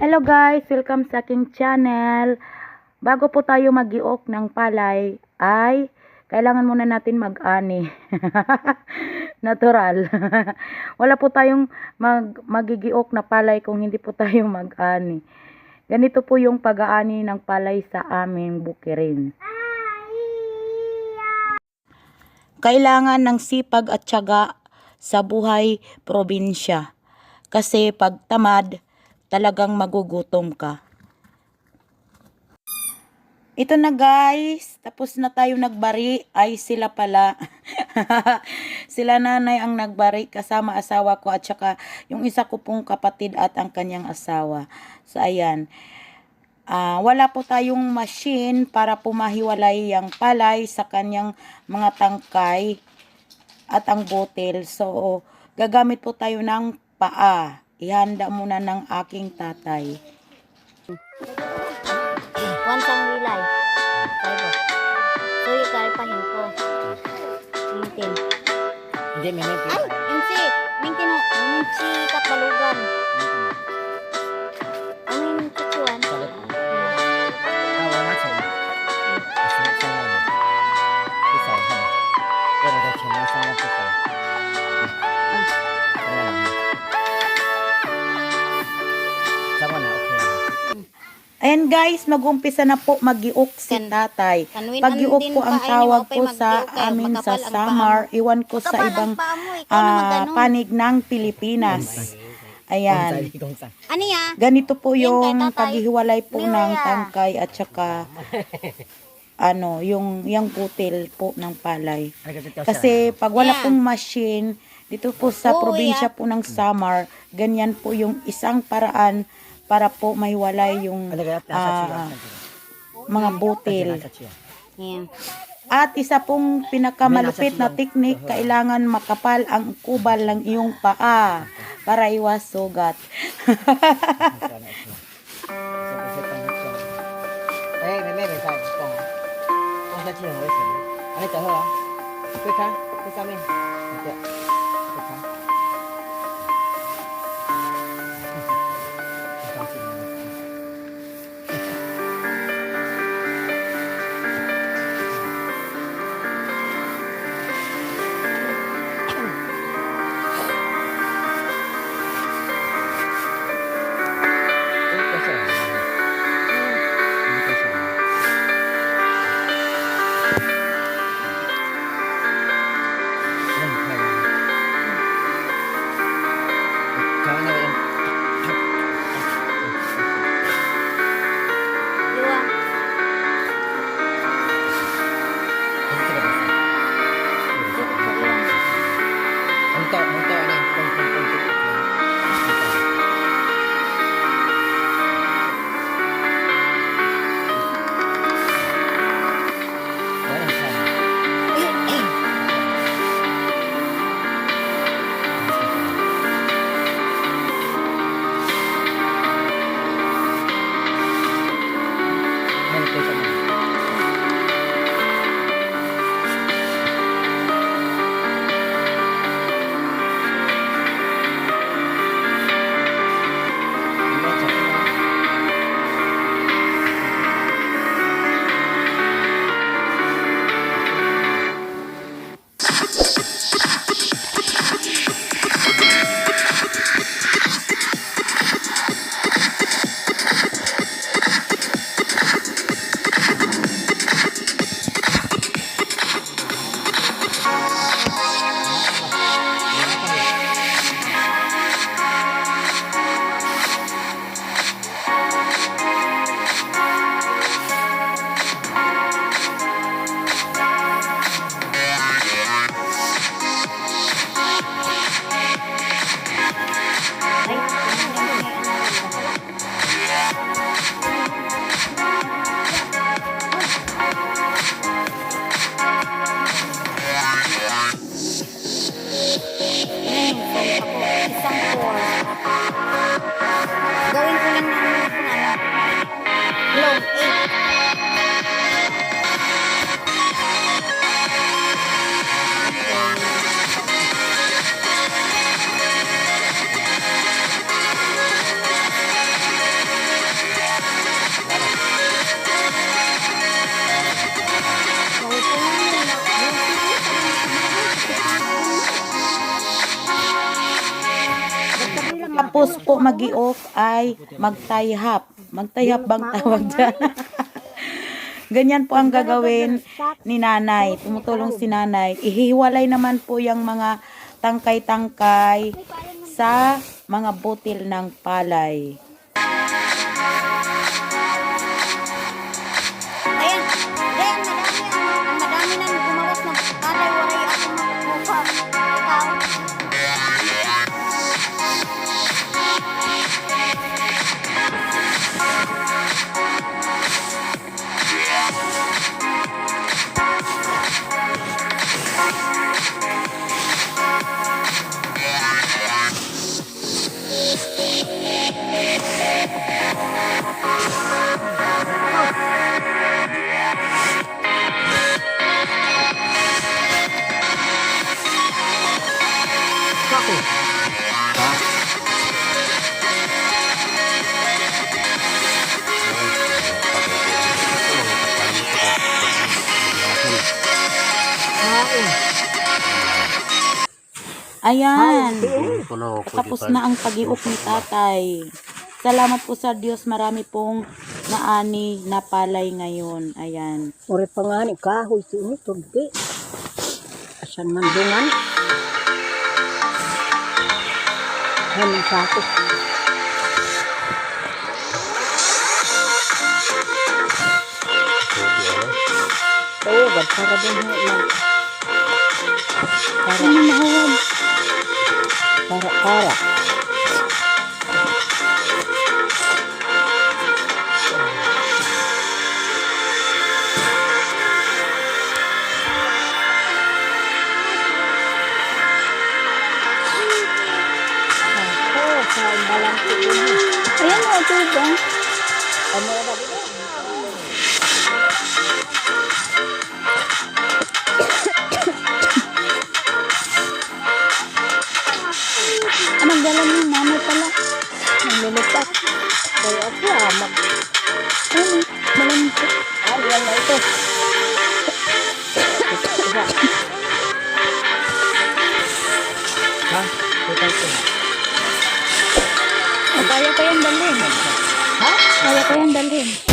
Hello guys, welcome sa aking channel. Bago po tayo mag-iok ng palay ay kailangan muna natin mag-ani. Natural. Wala po tayong magigiok na palay kung hindi po tayo mag-ani. Ganito po yung pag-aani ng palay sa aming bukirin. Kailangan ng sipag at tiyaga sa buhay probinsya. Kasi pag tamad, talagang magugutom ka. Ito na guys, tapos na tayo nagbari. Ay sila pala. Sila nanay ang nagbari kasama asawa ko at saka yung isa ko pong kapatid at ang kanyang asawa. So ayan. Wala po tayong machine para pumahiwalay yung palay sa kanyang mga tangkay at ang botel. So gagamit po tayo ng paa. Ihanda muna ng aking tatay. Wansang wilay. Tayo. So, ikaripahin ko. Mintin. Hindi, may Ay, yung si. Mintin o. Yung si Kapalugan. Ang yung kukuan. Ayan guys, mag-umpisa na po mag-iok si tatay. Pag-iok po ang tawag ko sa amin sa Samar. Iwan ko sa ibang panig ng Pilipinas. Ayan. Ano ya? Ganito po yung paghihiwalay po ng tangkay at saka yung butil po ng palay. Kasi pag wala pong machine, dito po sa probinsya po ng Samar, ganyan po yung isang paraan para po mahiwalay yung mga butil. At isa pong pinakamalupit na teknik, kailangan makapal ang kubal ng iyong paa para iwas sugat. Pagkatapos po mag-iok ay magtayhap. Magtayhap bang tawag dyan? Ganyan po ang gagawin ni nanay. Tumutulong si nanay. Ihiwalay naman po yung mga tangkay-tangkay sa mga butil ng palay. Ayan. Ayan, madami na gumawas ng palay. Waray ako magkukuha. Ikaw. Ayan. Tapos na ang pag-iok ni tatay. Salamat po sa Diyos. Marami pong naani na palay ngayon. Ayan. Ore pa nga ni kahoy si ini tugdi. Asan man dungan. Hanin sako. Oh, gad para din ho man. Para mahawag. Para. Sa imbalan ko din. Ayan o, tubo. Ano ba dito? Magdala mo, mama pala. Naglilipat. Kaya ako mag... Ano? Dala mo po. Yan na ito. Ha? Ito ito. Kaya ko yan dalhin. Ha? Kaya ko yan dalhin.